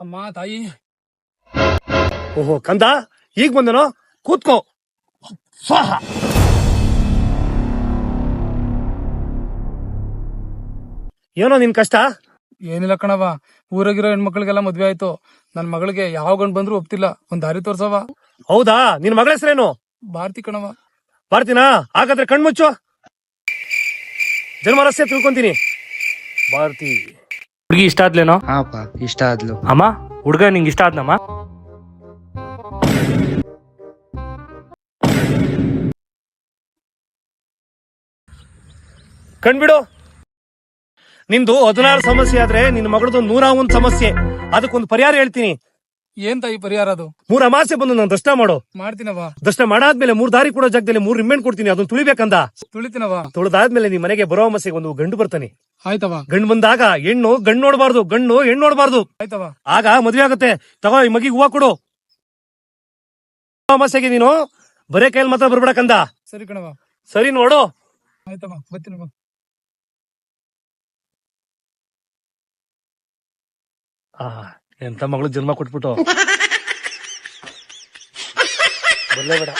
ಅಮ್ಮ ತಾಯಿ. ಓಹೋ ಕಂದ, ಈಗ ಬಂದನೋ, ಕೂತ್ಕೋ. ಸ್ವಾಹ. ಏನೋ ನಿನ್ ಕಷ್ಟ? ಏನಿಲ್ಲ ಕಣವ, ಊರಾಗಿರೋ ಹೆಣ್ಮಕ್ಳಿಗೆಲ್ಲ ಮದ್ವೆ ಆಯ್ತು. ನನ್ ಮಗಳಿಗೆ ಯಾವ ಗಂಡ್ ಬಂದ್ರು ಒಪ್ತಿಲ್ಲ. ಒಂದ್ ದಾರಿ ತೋರ್ಸವ. ಹೌದಾ, ನಿನ್ ಮಗಳ ಹೆಸರೇನು? ಭಾರತಿ ಕಣವ. ಬರ್ತೀನಾ? ಹಾಗಾದ್ರೆ ಕಣ್ಮುಚ್ಚು, ಜನ್ಮರಸ್ಯ ತಿಳ್ಕೊಂತೀನಿ. ಭಾರತಿ ಹುಡುಗಿ ಇಷ್ಟ ಆದ್ಲೇನೋ? ಹಾಪ ಇಷ್ಟ ಆದ್ಲು. ಅಮ್ಮ, ಹುಡ್ಗ ನಿಂಗೆ ಇಷ್ಟ ಆದ್ನಮ್ಮ? ಕಣ್ಬಿಡು. ನಿಂದು 16 ಸಮಸ್ಯೆ ಆದ್ರೆ ನಿನ್ ಮಗಳದು 101 ಸಮಸ್ಯೆ. ಅದಕ್ಕೊಂದು ಪರಿಹಾರ ಹೇಳ್ತೀನಿ. ಏನ್ ತಾಯಿ ಪರಿಹಾರ ಅದು? 3 ಅಮಾಸೆ ಬಂದು ನಾನು ದರ್ಶನ ಮಾಡು. ಮಾಡ್ತೀನವ. ದರ್ಶನ ಮಾಡಾದ್ಮೇಲೆ 3 ದಾರಿ ಕೊಡೋ ಜಾಗದಲ್ಲಿ 3 ರಿಮೆಂಡ್ ಕೊಡ್ತೀನಿ, ಅದನ್ನ ತುಳಿಬೇಕಂದ. ತುಳಿತೀನವ. ತೊಳೆದಾದ್ಮೇಲೆ ನಿಮ್ ಮನೆಗೆ ಬರೋ ಅಮಾಸೆಗೆ ಒಂದು ಗಂಡು ಬರ್ತಾನೆ. ಆಯ್ತವ. ಗಂಡು ಬಂದಾಗ ಹೆಣ್ಣು ಗಂಡು ನೋಡಬಾರ್ದು, ಗಂಡು ಹೆಣ್ಣು ನೋಡಬಾರ್ದು. ಆಯ್ತವ. ಆಗ ಮದ್ವೆ ಆಗುತ್ತೆ. ತಗೋ ಈ ಮಗಿಗೆ ಹೂವ ಕೊಡು. ಅಮಾಸೆಗೆ ನೀನು ಬರೇ ಕೈಯಲ್ಲಿ ಮಾತ್ರ ಬರ್ಬೇಡಕಂದ. ಸರಿ ಕಣವ. ಸರಿ ನೋಡು. ಆಯ್ತವ, ಬರ್ತೀನವ. ಎಂತ ಮಗಳು ಜನ್ಮ ಕೊಟ್ಬಿಟ್ಟು ಬರ್ಲೇಬೇಡ.